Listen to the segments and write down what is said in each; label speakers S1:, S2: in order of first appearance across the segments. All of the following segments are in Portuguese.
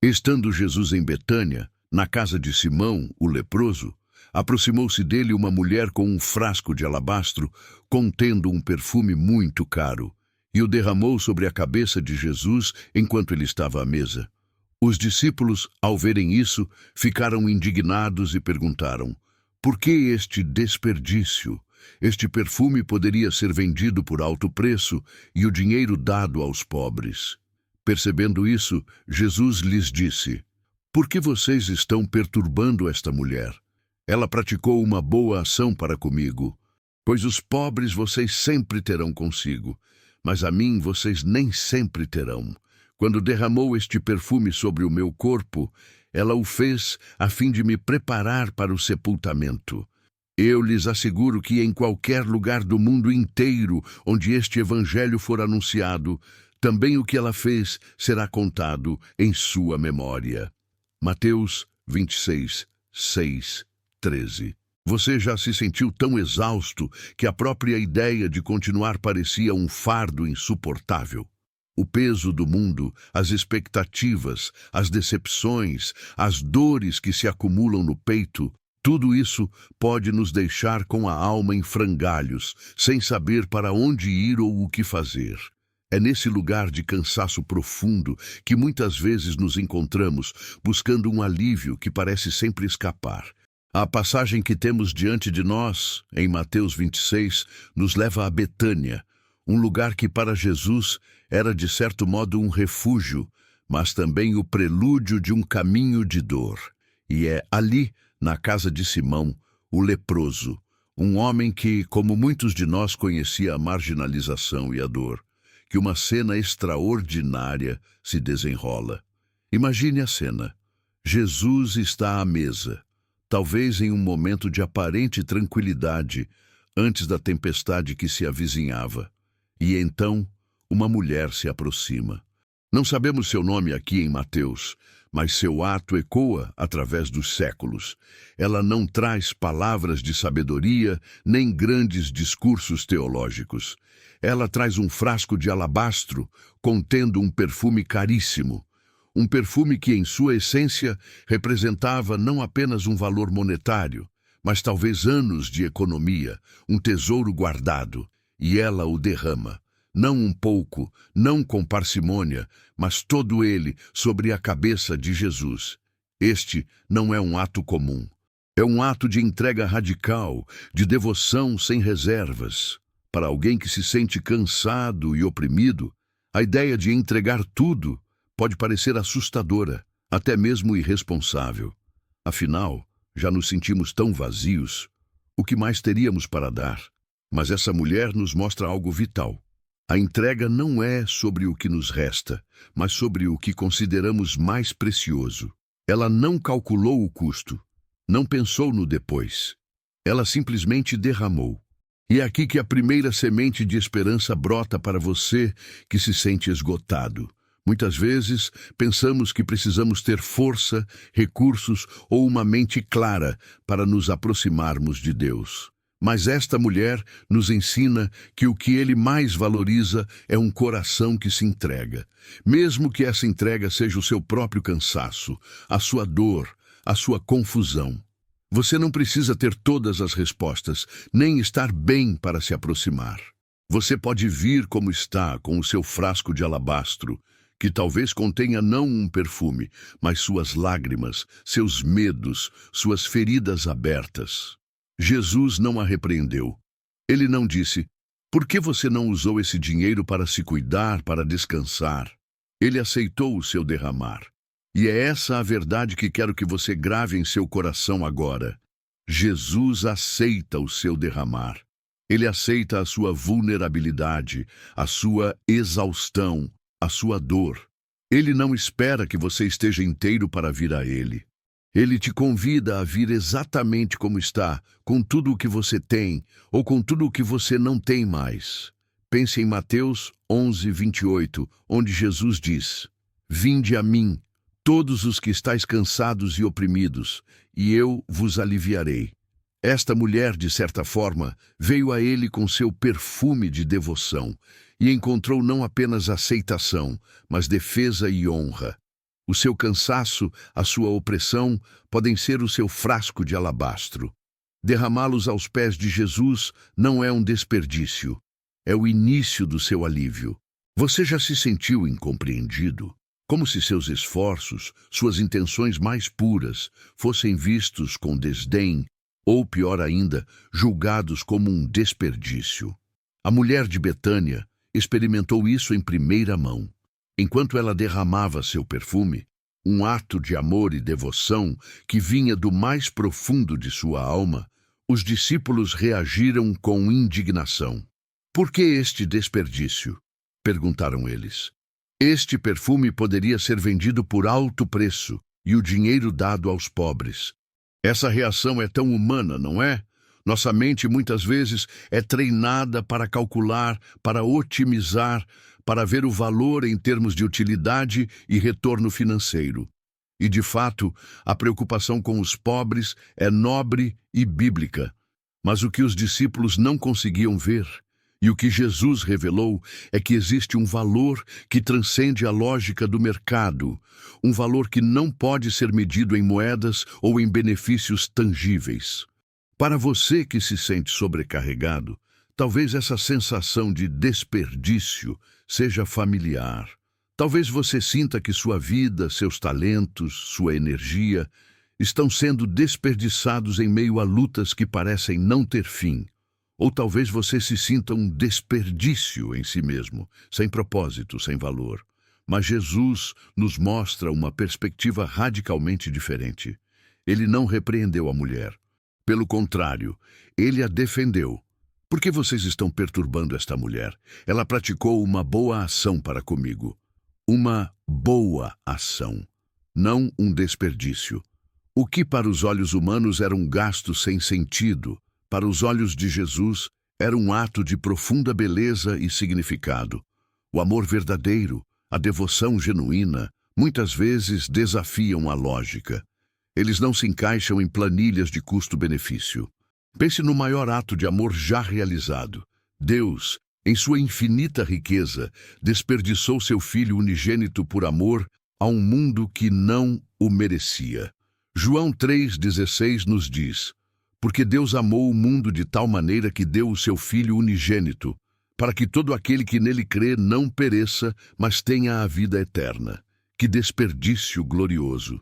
S1: Estando Jesus em Betânia, na casa de Simão, o leproso, aproximou-se dele uma mulher com um frasco de alabastro, contendo um perfume muito caro, e o derramou sobre a cabeça de Jesus enquanto ele estava à mesa. Os discípulos, ao verem isso, ficaram indignados e perguntaram: por que este desperdício? Este perfume poderia ser vendido por alto preço e o dinheiro dado aos pobres. Percebendo isso, Jesus lhes disse: por que vocês estão perturbando esta mulher? Ela praticou uma boa ação para comigo, pois os pobres vocês sempre terão consigo, mas a mim vocês nem sempre terão. Quando derramou este perfume sobre o meu corpo, ela o fez a fim de me preparar para o sepultamento. Eu lhes asseguro que em qualquer lugar do mundo inteiro onde este evangelho for anunciado, também o que ela fez será contado em sua memória. Mateus 26, 6, 13. Você já se sentiu tão exausto que a própria ideia de continuar parecia um fardo insuportável? O peso do mundo, as expectativas, as decepções, as dores que se acumulam no peito, tudo isso pode nos deixar com a alma em frangalhos, sem saber para onde ir ou o que fazer. É nesse lugar de cansaço profundo que muitas vezes nos encontramos, buscando um alívio que parece sempre escapar. A passagem que temos diante de nós, em Mateus 26, nos leva a Betânia, um lugar que para Jesus era de certo modo um refúgio, mas também o prelúdio de um caminho de dor. E é ali, na casa de Simão, o leproso, um homem que, como muitos de nós, conhecia a marginalização e a dor, que uma cena extraordinária se desenrola. Imagine a cena. Jesus está à mesa, talvez em um momento de aparente tranquilidade, antes da tempestade que se avizinhava. E então, uma mulher se aproxima. Não sabemos seu nome aqui em Mateus, mas seu ato ecoa através dos séculos. Ela não traz palavras de sabedoria, nem grandes discursos teológicos. Ela traz um frasco de alabastro contendo um perfume caríssimo. Um perfume que, em sua essência, representava não apenas um valor monetário, mas talvez anos de economia, um tesouro guardado. E ela o derrama. Não um pouco, não com parcimônia, mas todo ele sobre a cabeça de Jesus. Este não é um ato comum. É um ato de entrega radical, de devoção sem reservas. Para alguém que se sente cansado e oprimido, a ideia de entregar tudo pode parecer assustadora, até mesmo irresponsável. Afinal, já nos sentimos tão vazios. O que mais teríamos para dar? Mas essa mulher nos mostra algo vital. A entrega não é sobre o que nos resta, mas sobre o que consideramos mais precioso. Ela não calculou o custo, não pensou no depois. Ela simplesmente derramou. E é aqui que a primeira semente de esperança brota para você que se sente esgotado. Muitas vezes, pensamos que precisamos ter força, recursos ou uma mente clara para nos aproximarmos de Deus. Mas esta mulher nos ensina que o que ele mais valoriza é um coração que se entrega. Mesmo que essa entrega seja o seu próprio cansaço, a sua dor, a sua confusão. Você não precisa ter todas as respostas, nem estar bem para se aproximar. Você pode vir como está, com o seu frasco de alabastro, que talvez contenha não um perfume, mas suas lágrimas, seus medos, suas feridas abertas. Jesus não a repreendeu. Ele não disse: por que você não usou esse dinheiro para se cuidar, para descansar? Ele aceitou o seu derramar. E é essa a verdade que quero que você grave em seu coração agora. Jesus aceita o seu derramar. Ele aceita a sua vulnerabilidade, a sua exaustão, a sua dor. Ele não espera que você esteja inteiro para vir a Ele. Ele te convida a vir exatamente como está, com tudo o que você tem, ou com tudo o que você não tem mais. Pense em Mateus 11, 28, onde Jesus diz: vinde a mim, todos os que estáis cansados e oprimidos, e eu vos aliviarei. Esta mulher, de certa forma, veio a ele com seu perfume de devoção, e encontrou não apenas aceitação, mas defesa e honra. O seu cansaço, a sua opressão, podem ser o seu frasco de alabastro. Derramá-los aos pés de Jesus não é um desperdício, é o início do seu alívio. Você já se sentiu incompreendido? Como se seus esforços, suas intenções mais puras, fossem vistos com desdém, ou pior ainda, julgados como um desperdício. A mulher de Betânia experimentou isso em primeira mão. Enquanto ela derramava seu perfume, um ato de amor e devoção que vinha do mais profundo de sua alma, os discípulos reagiram com indignação. Por que este desperdício? Perguntaram eles. Este perfume poderia ser vendido por alto preço e o dinheiro dado aos pobres. Essa reação é tão humana, não é? Nossa mente muitas vezes é treinada para calcular, para otimizar, para ver o valor em termos de utilidade e retorno financeiro. E, de fato, a preocupação com os pobres é nobre e bíblica. Mas o que os discípulos não conseguiam ver, e o que Jesus revelou, é que existe um valor que transcende a lógica do mercado, um valor que não pode ser medido em moedas ou em benefícios tangíveis. Para você que se sente sobrecarregado, talvez essa sensação de desperdício seja familiar. Talvez você sinta que sua vida, seus talentos, sua energia estão sendo desperdiçados em meio a lutas que parecem não ter fim. Ou talvez você se sinta um desperdício em si mesmo, sem propósito, sem valor. Mas Jesus nos mostra uma perspectiva radicalmente diferente. Ele não repreendeu a mulher. Pelo contrário, ele a defendeu. Por que vocês estão perturbando esta mulher? Ela praticou uma boa ação para comigo. Uma boa ação, não um desperdício. O que para os olhos humanos era um gasto sem sentido, para os olhos de Jesus era um ato de profunda beleza e significado. O amor verdadeiro, a devoção genuína, muitas vezes desafiam a lógica. Eles não se encaixam em planilhas de custo-benefício. Pense no maior ato de amor já realizado. Deus, em sua infinita riqueza, desperdiçou seu Filho unigênito por amor a um mundo que não o merecia. João 3,16 nos diz: porque Deus amou o mundo de tal maneira que deu o seu Filho unigênito, para que todo aquele que nele crê não pereça, mas tenha a vida eterna. Que desperdício glorioso!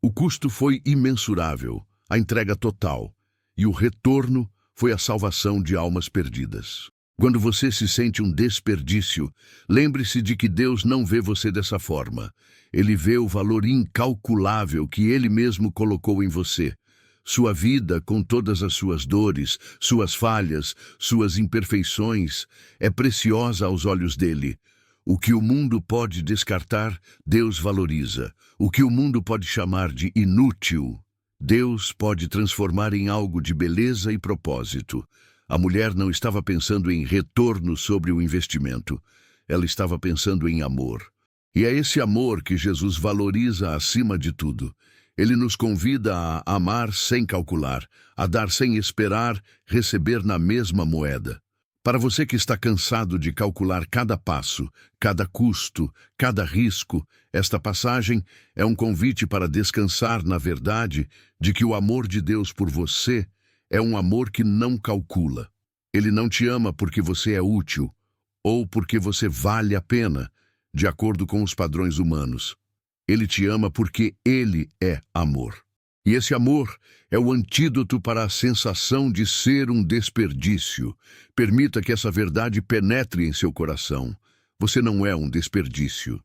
S1: O custo foi imensurável, a entrega total, e o retorno foi a salvação de almas perdidas. Quando você se sente um desperdício, lembre-se de que Deus não vê você dessa forma. Ele vê o valor incalculável que Ele mesmo colocou em você. Sua vida, com todas as suas dores, suas falhas, suas imperfeições, é preciosa aos olhos dele. O que o mundo pode descartar, Deus valoriza. O que o mundo pode chamar de inútil, Deus pode transformar em algo de beleza e propósito. A mulher não estava pensando em retorno sobre o investimento. Ela estava pensando em amor. E é esse amor que Jesus valoriza acima de tudo. Ele nos convida a amar sem calcular, a dar sem esperar, receber na mesma moeda. Para você que está cansado de calcular cada passo, cada custo, cada risco, esta passagem é um convite para descansar na verdade de que o amor de Deus por você é um amor que não calcula. Ele não te ama porque você é útil ou porque você vale a pena, de acordo com os padrões humanos. Ele te ama porque Ele é amor. E esse amor é o antídoto para a sensação de ser um desperdício. Permita que essa verdade penetre em seu coração. Você não é um desperdício.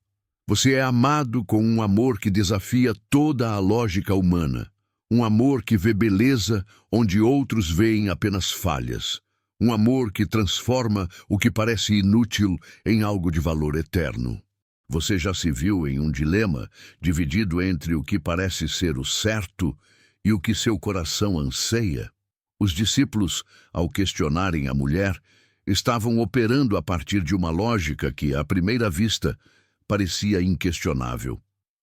S1: Você é amado com um amor que desafia toda a lógica humana. Um amor que vê beleza onde outros veem apenas falhas. Um amor que transforma o que parece inútil em algo de valor eterno. Você já se viu em um dilema, dividido entre o que parece ser o certo e o que seu coração anseia? Os discípulos, ao questionarem a mulher, estavam operando a partir de uma lógica que, à primeira vista, parecia inquestionável.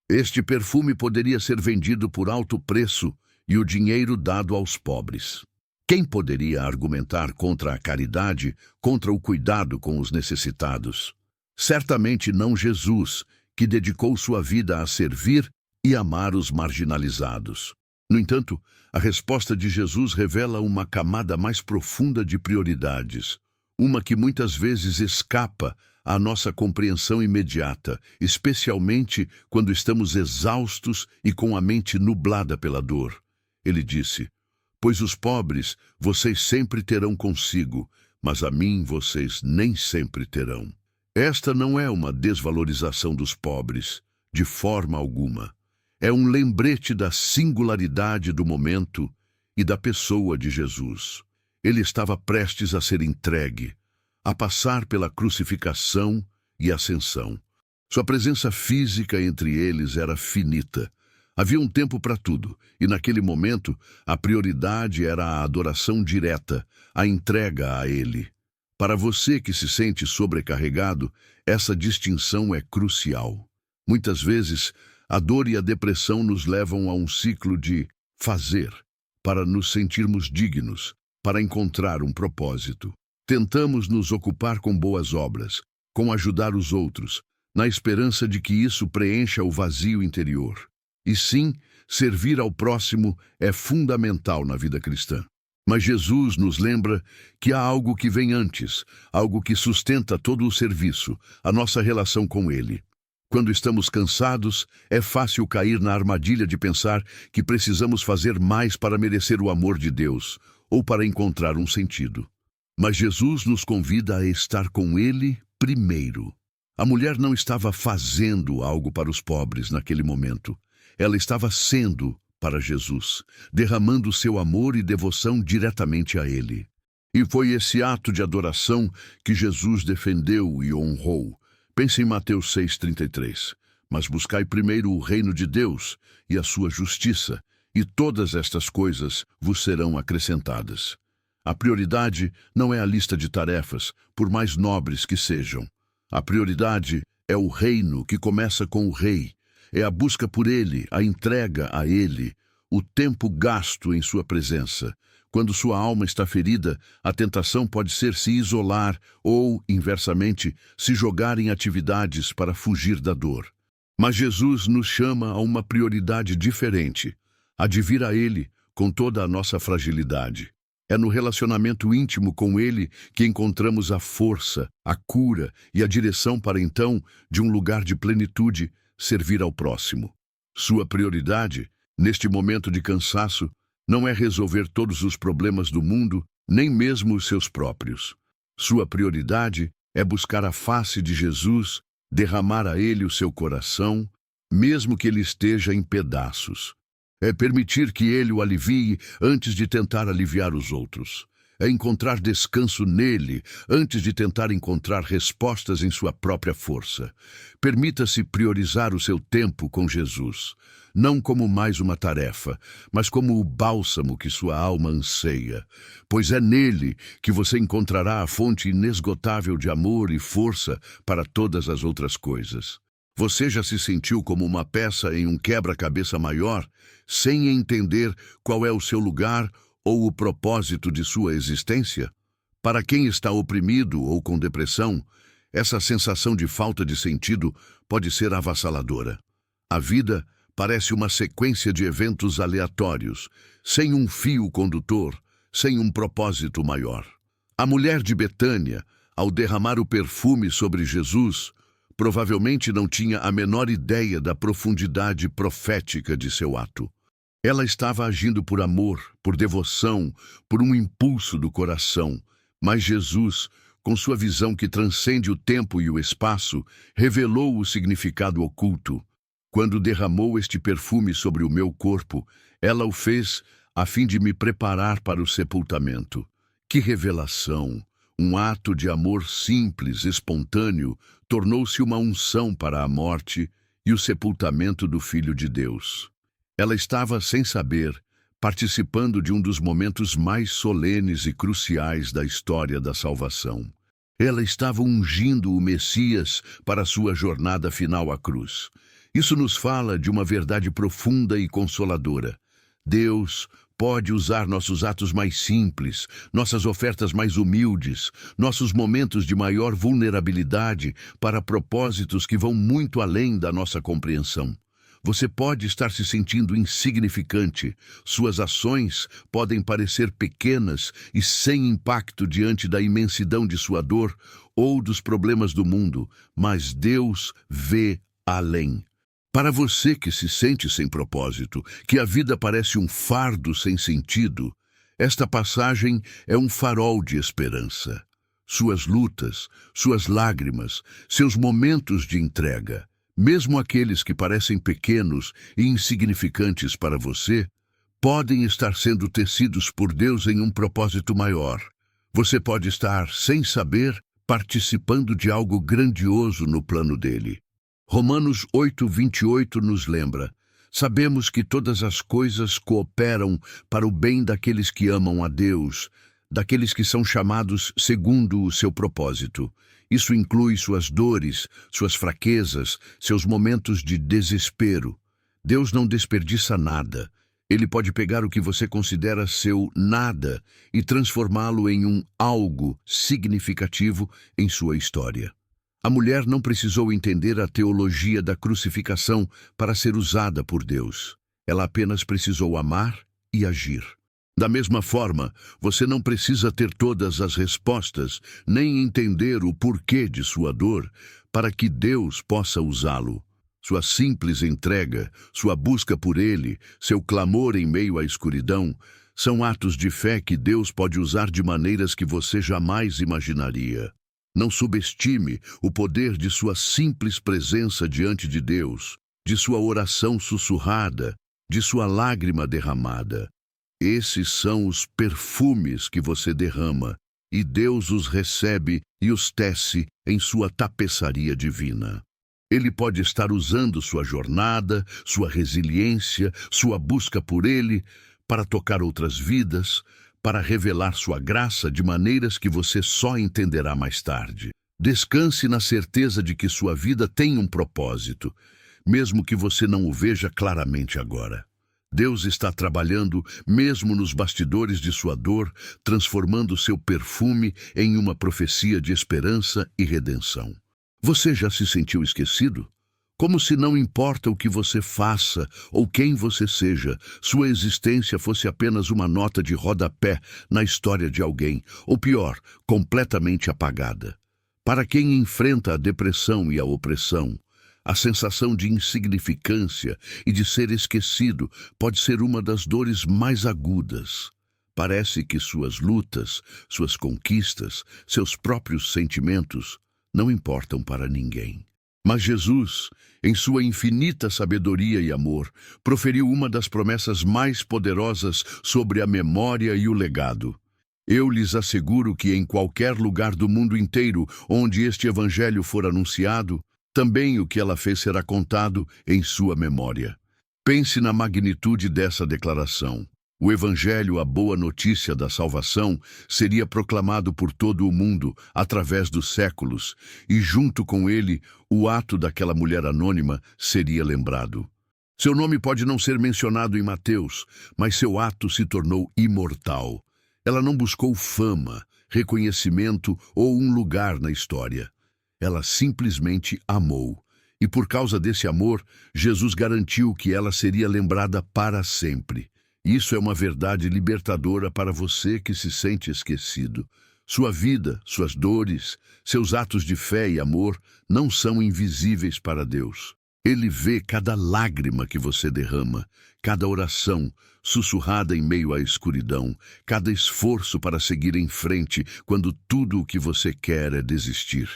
S1: Este perfume poderia ser vendido por alto preço e o dinheiro dado aos pobres. Quem poderia argumentar contra a caridade, contra o cuidado com os necessitados? Certamente não Jesus, que dedicou sua vida a servir e amar os marginalizados. No entanto, a resposta de Jesus revela uma camada mais profunda de prioridades, uma que muitas vezes escapa à nossa compreensão imediata, especialmente quando estamos exaustos e com a mente nublada pela dor. Ele disse: "Pois os pobres vocês sempre terão consigo, mas a mim vocês nem sempre terão." Esta não é uma desvalorização dos pobres, de forma alguma. É um lembrete da singularidade do momento e da pessoa de Jesus. Ele estava prestes a ser entregue, a passar pela crucificação e ascensão. Sua presença física entre eles era finita. Havia um tempo para tudo, e naquele momento a prioridade era a adoração direta, a entrega a Ele. Para você que se sente sobrecarregado, essa distinção é crucial. Muitas vezes, a dor e a depressão nos levam a um ciclo de fazer, para nos sentirmos dignos, para encontrar um propósito. Tentamos nos ocupar com boas obras, com ajudar os outros, na esperança de que isso preencha o vazio interior. E sim, servir ao próximo é fundamental na vida cristã. Mas Jesus nos lembra que há algo que vem antes, algo que sustenta todo o serviço, a nossa relação com Ele. Quando estamos cansados, é fácil cair na armadilha de pensar que precisamos fazer mais para merecer o amor de Deus ou para encontrar um sentido. Mas Jesus nos convida a estar com Ele primeiro. A mulher não estava fazendo algo para os pobres naquele momento. Ela estava sendo para Jesus, derramando seu amor e devoção diretamente a Ele. E foi esse ato de adoração que Jesus defendeu e honrou. Pense em Mateus 6,33. Mas buscai primeiro o reino de Deus e a sua justiça, e todas estas coisas vos serão acrescentadas. A prioridade não é a lista de tarefas, por mais nobres que sejam. A prioridade é o reino que começa com o rei. É a busca por ele, a entrega a ele, o tempo gasto em sua presença. Quando sua alma está ferida, a tentação pode ser se isolar ou, inversamente, se jogar em atividades para fugir da dor. Mas Jesus nos chama a uma prioridade diferente, a de vir a Ele com toda a nossa fragilidade. É no relacionamento íntimo com Ele que encontramos a força, a cura e a direção para então, de um lugar de plenitude, servir ao próximo. Sua prioridade, neste momento de cansaço, não é resolver todos os problemas do mundo, nem mesmo os seus próprios. Sua prioridade é buscar a face de Jesus, derramar a Ele o seu coração, mesmo que ele esteja em pedaços. É permitir que Ele o alivie antes de tentar aliviar os outros. É encontrar descanso nele antes de tentar encontrar respostas em sua própria força. Permita-se priorizar o seu tempo com Jesus, não como mais uma tarefa, mas como o bálsamo que sua alma anseia, pois é nele que você encontrará a fonte inesgotável de amor e força para todas as outras coisas. Você já se sentiu como uma peça em um quebra-cabeça maior, sem entender qual é o seu lugar ou o propósito de sua existência? Para quem está oprimido ou com depressão, essa sensação de falta de sentido pode ser avassaladora. A vida parece uma sequência de eventos aleatórios, sem um fio condutor, sem um propósito maior. A mulher de Betânia, ao derramar o perfume sobre Jesus, provavelmente não tinha a menor ideia da profundidade profética de seu ato. Ela estava agindo por amor, por devoção, por um impulso do coração, mas Jesus, com sua visão que transcende o tempo e o espaço, revelou o significado oculto. Quando derramou este perfume sobre o meu corpo, ela o fez a fim de me preparar para o sepultamento. Que revelação! Um ato de amor simples, espontâneo, tornou-se uma unção para a morte e o sepultamento do Filho de Deus. Ela estava, sem saber, participando de um dos momentos mais solenes e cruciais da história da salvação. Ela estava ungindo o Messias para sua jornada final à cruz. Isso nos fala de uma verdade profunda e consoladora. Deus pode usar nossos atos mais simples, nossas ofertas mais humildes, nossos momentos de maior vulnerabilidade para propósitos que vão muito além da nossa compreensão. Você pode estar se sentindo insignificante, suas ações podem parecer pequenas e sem impacto diante da imensidão de sua dor ou dos problemas do mundo, mas Deus vê além. Para você que se sente sem propósito, que a vida parece um fardo sem sentido, esta passagem é um farol de esperança. Suas lutas, suas lágrimas, seus momentos de entrega, mesmo aqueles que parecem pequenos e insignificantes para você, podem estar sendo tecidos por Deus em um propósito maior. Você pode estar, sem saber, participando de algo grandioso no plano dele. Romanos 8:28 nos lembra: sabemos que todas as coisas cooperam para o bem daqueles que amam a Deus, daqueles que são chamados segundo o seu propósito. Isso inclui suas dores, suas fraquezas, seus momentos de desespero. Deus não desperdiça nada. Ele pode pegar o que você considera seu nada e transformá-lo em um algo significativo em sua história. A mulher não precisou entender a teologia da crucificação para ser usada por Deus. Ela apenas precisou amar e agir. Da mesma forma, você não precisa ter todas as respostas, nem entender o porquê de sua dor, para que Deus possa usá-lo. Sua simples entrega, sua busca por Ele, seu clamor em meio à escuridão, são atos de fé que Deus pode usar de maneiras que você jamais imaginaria. Não subestime o poder de sua simples presença diante de Deus, de sua oração sussurrada, de sua lágrima derramada. Esses são os perfumes que você derrama, e Deus os recebe e os tece em sua tapeçaria divina. Ele pode estar usando sua jornada, sua resiliência, sua busca por Ele, para tocar outras vidas, para revelar sua graça de maneiras que você só entenderá mais tarde. Descanse na certeza de que sua vida tem um propósito, mesmo que você não o veja claramente agora. Deus está trabalhando mesmo nos bastidores de sua dor, transformando seu perfume em uma profecia de esperança e redenção. Você já se sentiu esquecido? Como se não importa o que você faça ou quem você seja, sua existência fosse apenas uma nota de rodapé na história de alguém, ou pior, completamente apagada. Para quem enfrenta a depressão e a opressão, a sensação de insignificância e de ser esquecido pode ser uma das dores mais agudas. Parece que suas lutas, suas conquistas, seus próprios sentimentos não importam para ninguém. Mas Jesus, em sua infinita sabedoria e amor, proferiu uma das promessas mais poderosas sobre a memória e o legado. Eu lhes asseguro que em qualquer lugar do mundo inteiro onde este evangelho for anunciado, também o que ela fez será contado em sua memória. Pense na magnitude dessa declaração. O Evangelho, a boa notícia da salvação, seria proclamado por todo o mundo, através dos séculos, e junto com ele, o ato daquela mulher anônima seria lembrado. Seu nome pode não ser mencionado em Mateus, mas seu ato se tornou imortal. Ela não buscou fama, reconhecimento ou um lugar na história. Ela simplesmente amou. E por causa desse amor, Jesus garantiu que ela seria lembrada para sempre. Isso é uma verdade libertadora para você que se sente esquecido. Sua vida, suas dores, seus atos de fé e amor não são invisíveis para Deus. Ele vê cada lágrima que você derrama, cada oração sussurrada em meio à escuridão, cada esforço para seguir em frente quando tudo o que você quer é desistir.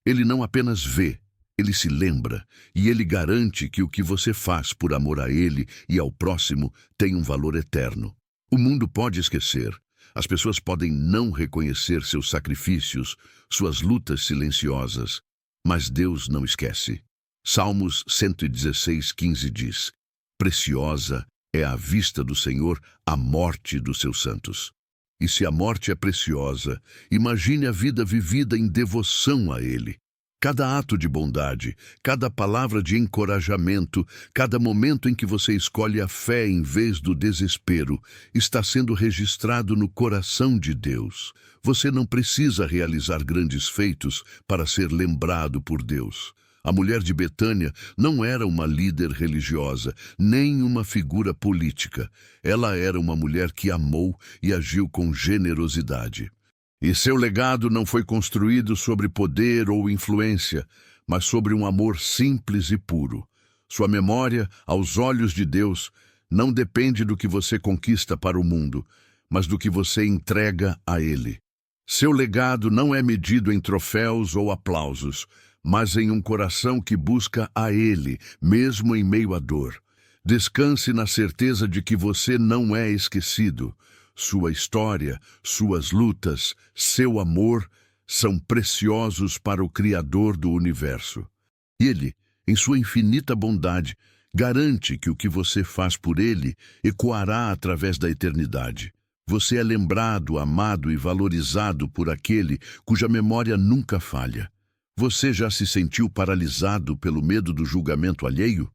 S1: Ele não apenas vê, ele se lembra, e ele garante que o que você faz por amor a ele e ao próximo tem um valor eterno. O mundo pode esquecer. As pessoas podem não reconhecer seus sacrifícios, suas lutas silenciosas, mas Deus não esquece. Salmos 116:15 diz: preciosa é à vista do Senhor a morte dos seus santos. E se a morte é preciosa, imagine a vida vivida em devoção a Ele. Cada ato de bondade, cada palavra de encorajamento, cada momento em que você escolhe a fé em vez do desespero, está sendo registrado no coração de Deus. Você não precisa realizar grandes feitos para ser lembrado por Deus. A mulher de Betânia não era uma líder religiosa, nem uma figura política. Ela era uma mulher que amou e agiu com generosidade. E seu legado não foi construído sobre poder ou influência, mas sobre um amor simples e puro. Sua memória, aos olhos de Deus, não depende do que você conquista para o mundo, mas do que você entrega a Ele. Seu legado não é medido em troféus ou aplausos, mas em um coração que busca a Ele, mesmo em meio à dor. Descanse na certeza de que você não é esquecido. Sua história, suas lutas, seu amor são preciosos para o Criador do universo. Ele, em sua infinita bondade, garante que o que você faz por Ele ecoará através da eternidade. Você é lembrado, amado e valorizado por aquele cuja memória nunca falha. Você já se sentiu paralisado pelo medo do julgamento alheio?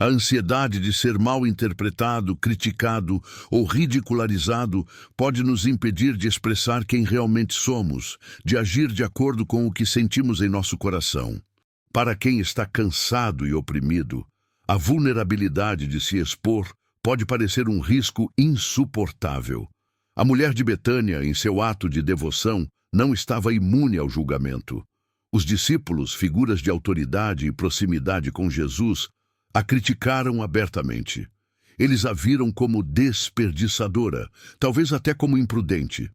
S1: A ansiedade de ser mal interpretado, criticado ou ridicularizado pode nos impedir de expressar quem realmente somos, de agir de acordo com o que sentimos em nosso coração. Para quem está cansado e oprimido, a vulnerabilidade de se expor pode parecer um risco insuportável. A mulher de Betânia, em seu ato de devoção, não estava imune ao julgamento. Os discípulos, figuras de autoridade e proximidade com Jesus, a criticaram abertamente. Eles a viram como desperdiçadora, talvez até como imprudente.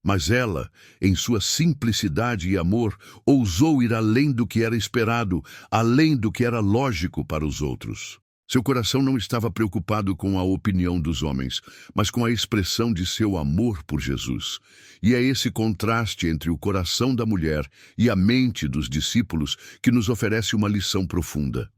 S1: Mas ela, em sua simplicidade e amor, ousou ir além do que era esperado, além do que era lógico para os outros. Seu coração não estava preocupado com a opinião dos homens, mas com a expressão de seu amor por Jesus. E é esse contraste entre o coração da mulher e a mente dos discípulos que nos oferece uma lição profunda.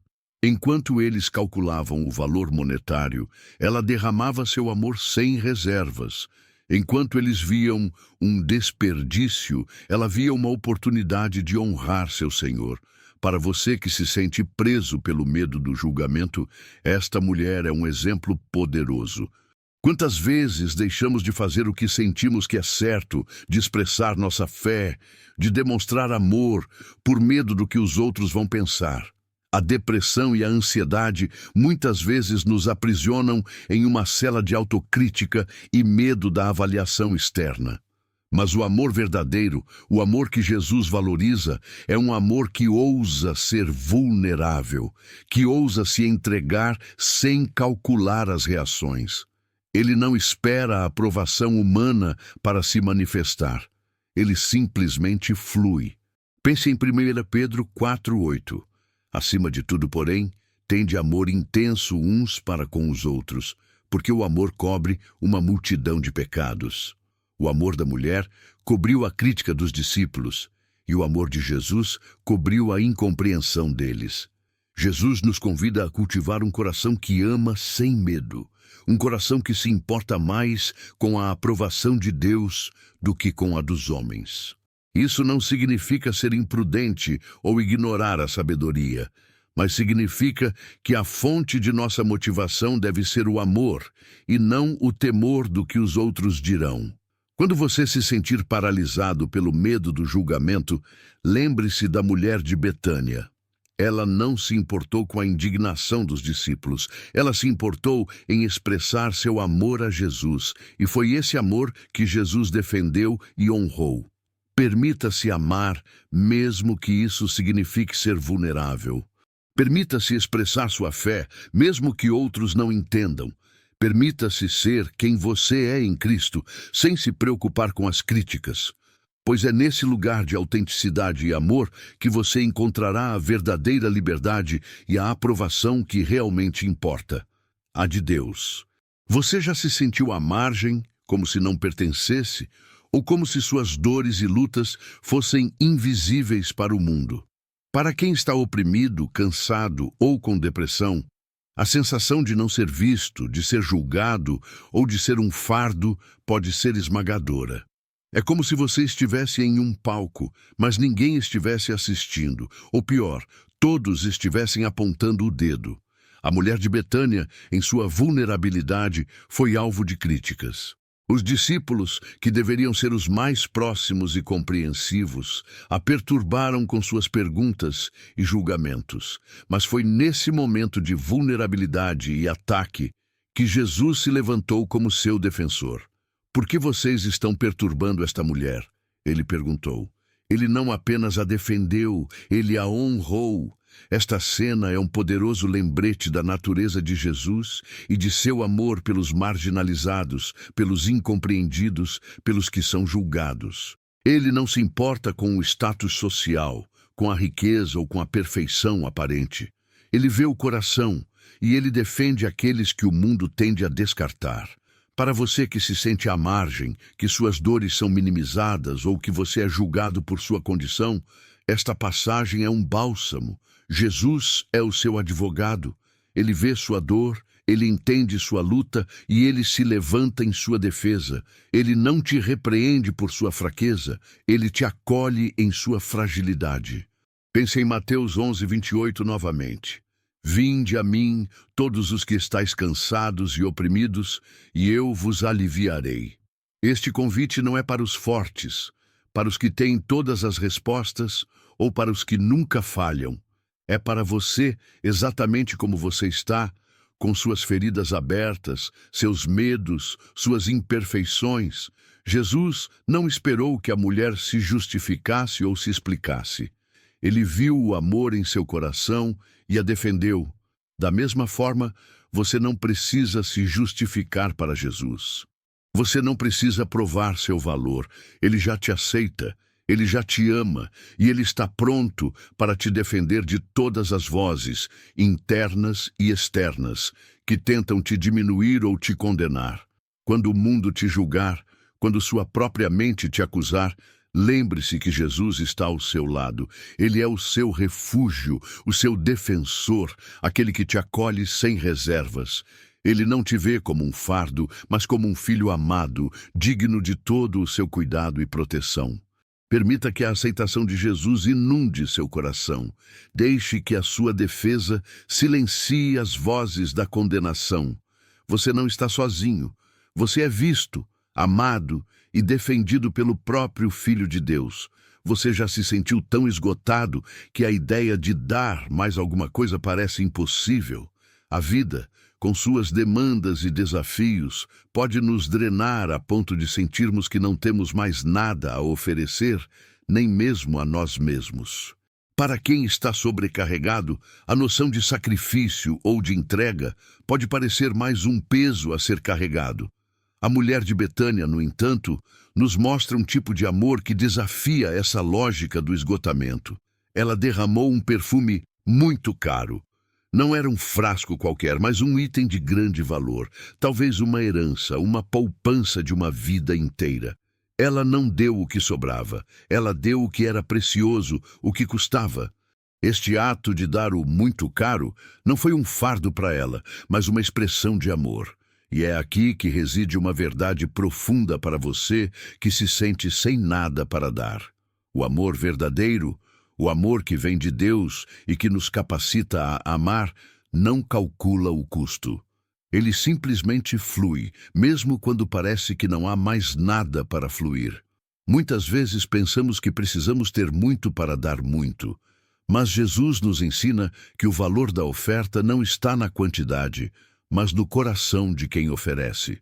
S1: Enquanto eles calculavam o valor monetário, ela derramava seu amor sem reservas. Enquanto eles viam um desperdício, ela via uma oportunidade de honrar seu Senhor. Para você que se sente preso pelo medo do julgamento, esta mulher é um exemplo poderoso. Quantas vezes deixamos de fazer o que sentimos que é certo, de expressar nossa fé, de demonstrar amor, por medo do que os outros vão pensar? A depressão e a ansiedade muitas vezes nos aprisionam em uma cela de autocrítica e medo da avaliação externa. Mas o amor verdadeiro, o amor que Jesus valoriza, é um amor que ousa ser vulnerável, que ousa se entregar sem calcular as reações. Ele não espera a aprovação humana para se manifestar. Ele simplesmente flui. Pense em 1 Pedro 4:8. Acima de tudo, porém, tende amor intenso uns para com os outros, porque o amor cobre uma multidão de pecados. O amor da mulher cobriu a crítica dos discípulos, e o amor de Jesus cobriu a incompreensão deles. Jesus nos convida a cultivar um coração que ama sem medo, um coração que se importa mais com a aprovação de Deus do que com a dos homens. Isso não significa ser imprudente ou ignorar a sabedoria, mas significa que a fonte de nossa motivação deve ser o amor e não o temor do que os outros dirão. Quando você se sentir paralisado pelo medo do julgamento, lembre-se da mulher de Betânia. Ela não se importou com a indignação dos discípulos. Ela se importou em expressar seu amor a Jesus, e foi esse amor que Jesus defendeu e honrou. Permita-se amar, mesmo que isso signifique ser vulnerável. Permita-se expressar sua fé, mesmo que outros não entendam. Permita-se ser quem você é em Cristo, sem se preocupar com as críticas. Pois é nesse lugar de autenticidade e amor que você encontrará a verdadeira liberdade e a aprovação que realmente importa, a de Deus. Você já se sentiu à margem, como se não pertencesse, ou como se suas dores e lutas fossem invisíveis para o mundo? Para quem está oprimido, cansado ou com depressão, a sensação de não ser visto, de ser julgado ou de ser um fardo pode ser esmagadora. É como se você estivesse em um palco, mas ninguém estivesse assistindo. Ou pior, todos estivessem apontando o dedo. A mulher de Betânia, em sua vulnerabilidade, foi alvo de críticas. Os discípulos, que deveriam ser os mais próximos e compreensivos, a perturbaram com suas perguntas e julgamentos. Mas foi nesse momento de vulnerabilidade e ataque que Jesus se levantou como seu defensor. Por que vocês estão perturbando esta mulher? Ele perguntou. Ele não apenas a defendeu, ele a honrou. Esta cena é um poderoso lembrete da natureza de Jesus e de seu amor pelos marginalizados, pelos incompreendidos, pelos que são julgados. Ele não se importa com o status social, com a riqueza ou com a perfeição aparente. Ele vê o coração e ele defende aqueles que o mundo tende a descartar. Para você que se sente à margem, que suas dores são minimizadas ou que você é julgado por sua condição, esta passagem é um bálsamo. Jesus é o seu advogado. Ele vê sua dor, ele entende sua luta e ele se levanta em sua defesa. Ele não te repreende por sua fraqueza, ele te acolhe em sua fragilidade. Pense em Mateus 11:28 novamente. Vinde a mim, todos os que estáis cansados e oprimidos, e eu vos aliviarei. Este convite não é para os fortes, para os que têm todas as respostas ou para os que nunca falham. É para você, exatamente como você está, com suas feridas abertas, seus medos, suas imperfeições. Jesus não esperou que a mulher se justificasse ou se explicasse. Ele viu o amor em seu coração e a defendeu. Da mesma forma, você não precisa se justificar para Jesus. Você não precisa provar seu valor. Ele já te aceita, ele já te ama e ele está pronto para te defender de todas as vozes, internas e externas, que tentam te diminuir ou te condenar. Quando o mundo te julgar, quando sua própria mente te acusar, lembre-se que Jesus está ao seu lado. Ele é o seu refúgio, o seu defensor, aquele que te acolhe sem reservas. Ele não te vê como um fardo, mas como um filho amado, digno de todo o seu cuidado e proteção. Permita que a aceitação de Jesus inunde seu coração. Deixe que a sua defesa silencie as vozes da condenação. Você não está sozinho. Você é visto, amado e defendido pelo próprio Filho de Deus. Você já se sentiu tão esgotado que a ideia de dar mais alguma coisa parece impossível? A vida, com suas demandas e desafios, pode nos drenar a ponto de sentirmos que não temos mais nada a oferecer, nem mesmo a nós mesmos. Para quem está sobrecarregado, a noção de sacrifício ou de entrega pode parecer mais um peso a ser carregado. A mulher de Betânia, no entanto, nos mostra um tipo de amor que desafia essa lógica do esgotamento. Ela derramou um perfume muito caro. Não era um frasco qualquer, mas um item de grande valor, talvez uma herança, uma poupança de uma vida inteira. Ela não deu o que sobrava, ela deu o que era precioso, o que custava. Este ato de dar o muito caro não foi um fardo para ela, mas uma expressão de amor. E é aqui que reside uma verdade profunda para você que se sente sem nada para dar. O amor verdadeiro, o amor que vem de Deus e que nos capacita a amar, não calcula o custo. Ele simplesmente flui, mesmo quando parece que não há mais nada para fluir. Muitas vezes pensamos que precisamos ter muito para dar muito. Mas Jesus nos ensina que o valor da oferta não está na quantidade, mas no coração de quem oferece.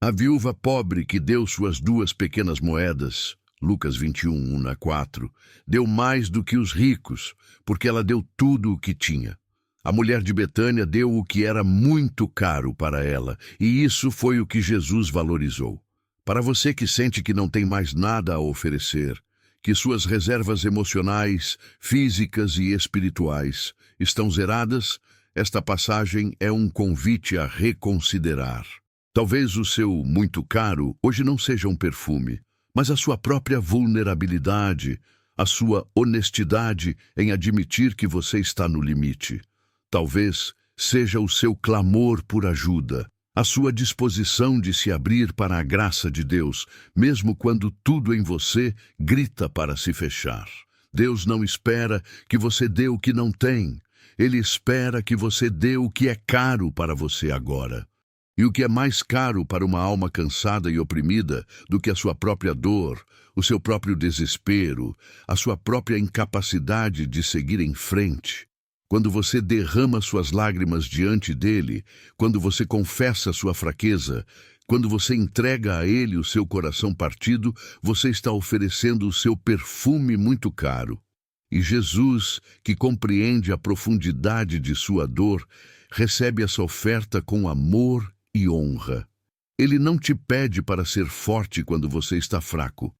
S1: A viúva pobre que deu suas 2 pequenas moedas, Lucas 21, 1-4, deu mais do que os ricos, porque ela deu tudo o que tinha. A mulher de Betânia deu o que era muito caro para ela, e isso foi o que Jesus valorizou. Para você que sente que não tem mais nada a oferecer, que suas reservas emocionais, físicas e espirituais estão zeradas, esta passagem é um convite a reconsiderar. Talvez o seu muito caro hoje não seja um perfume, mas a sua própria vulnerabilidade, a sua honestidade em admitir que você está no limite. Talvez seja o seu clamor por ajuda, A sua disposição de se abrir para a graça de Deus, mesmo quando tudo em você grita para se fechar. Deus não espera que você dê o que não tem. Ele espera que você dê o que é caro para você agora. E o que é mais caro para uma alma cansada e oprimida do que a sua própria dor, o seu próprio desespero, a sua própria incapacidade de seguir em frente? Quando você derrama suas lágrimas diante dele, quando você confessa sua fraqueza, quando você entrega a ele o seu coração partido, você está oferecendo o seu perfume muito caro. E Jesus, que compreende a profundidade de sua dor, recebe essa oferta com amor e honra. Ele não te pede para ser forte quando você está fraco.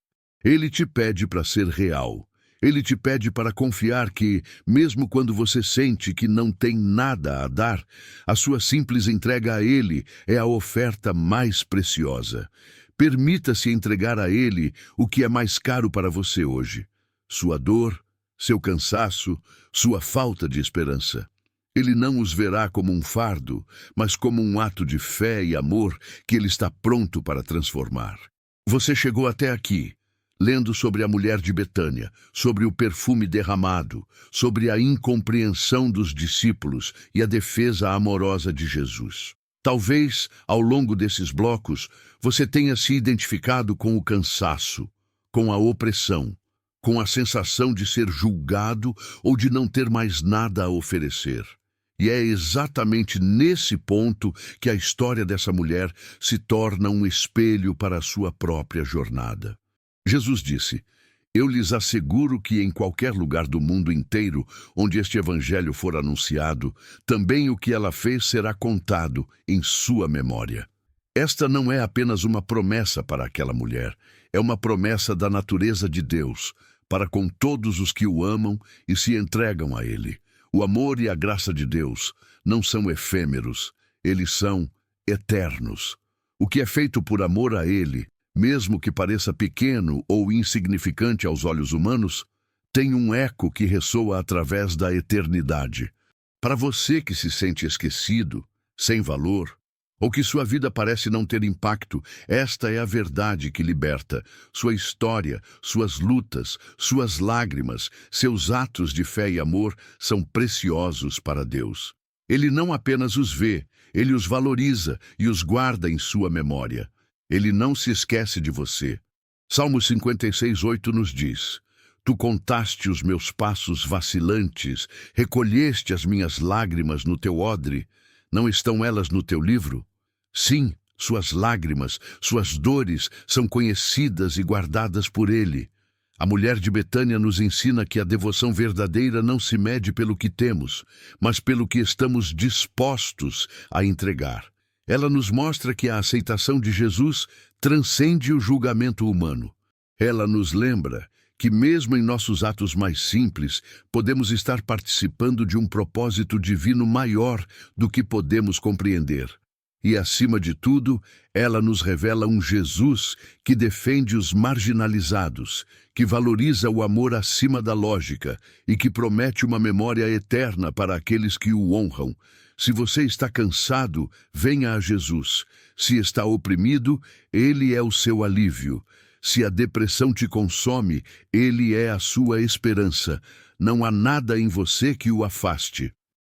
S1: Ele te pede para ser real. Ele te pede para confiar que, mesmo quando você sente que não tem nada a dar, a sua simples entrega a Ele é a oferta mais preciosa. Permita-se entregar a Ele o que é mais caro para você hoje: sua dor, seu cansaço, sua falta de esperança. Ele não os verá como um fardo, mas como um ato de fé e amor que Ele está pronto para transformar. Você chegou até aqui, lendo sobre a mulher de Betânia, sobre o perfume derramado, sobre a incompreensão dos discípulos e a defesa amorosa de Jesus. Talvez, ao longo desses blocos, você tenha se identificado com o cansaço, com a opressão, com a sensação de ser julgado ou de não ter mais nada a oferecer. E é exatamente nesse ponto que a história dessa mulher se torna um espelho para a sua própria jornada. Jesus disse: "Eu lhes asseguro que em qualquer lugar do mundo inteiro onde este evangelho for anunciado, também o que ela fez será contado em sua memória." Esta não é apenas uma promessa para aquela mulher, é uma promessa da natureza de Deus, para com todos os que o amam e se entregam a Ele. O amor e a graça de Deus não são efêmeros, eles são eternos. O que é feito por amor a Ele, mesmo que pareça pequeno ou insignificante aos olhos humanos, tem um eco que ressoa através da eternidade. Para você que se sente esquecido, sem valor, ou que sua vida parece não ter impacto, esta é a verdade que liberta. Sua história, suas lutas, suas lágrimas, seus atos de fé e amor são preciosos para Deus. Ele não apenas os vê, Ele os valoriza e os guarda em sua memória. Ele não se esquece de você. Salmo 56:8 nos diz: "Tu contaste os meus passos vacilantes, recolheste as minhas lágrimas no teu odre. Não estão elas no teu livro?" Sim, suas lágrimas, suas dores são conhecidas e guardadas por Ele. A mulher de Betânia nos ensina que a devoção verdadeira não se mede pelo que temos, mas pelo que estamos dispostos a entregar. Ela nos mostra que a aceitação de Jesus transcende o julgamento humano. Ela nos lembra que, mesmo em nossos atos mais simples, podemos estar participando de um propósito divino maior do que podemos compreender. E, acima de tudo, ela nos revela um Jesus que defende os marginalizados, que valoriza o amor acima da lógica e que promete uma memória eterna para aqueles que o honram. Se você está cansado, venha a Jesus. Se está oprimido, Ele é o seu alívio. Se a depressão te consome, Ele é a sua esperança. Não há nada em você que o afaste.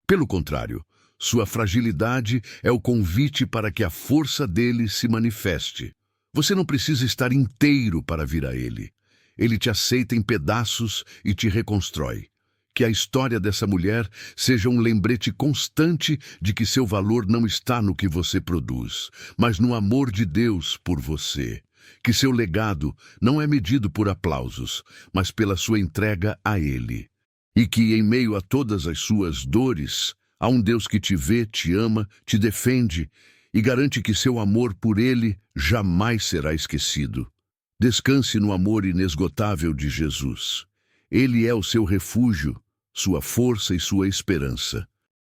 S1: Pelo contrário, sua fragilidade é o convite para que a força dele se manifeste. Você não precisa estar inteiro para vir a Ele. Ele te aceita em pedaços e te reconstrói. Que a história dessa mulher seja um lembrete constante de que seu valor não está no que você produz, mas no amor de Deus por você. Que seu legado não é medido por aplausos, mas pela sua entrega a Ele. E que, em meio a todas as suas dores, há um Deus que te vê, te ama, te defende e garante que seu amor por Ele jamais será esquecido. Descanse no amor inesgotável de Jesus. Ele é o seu refúgio, sua força e sua esperança.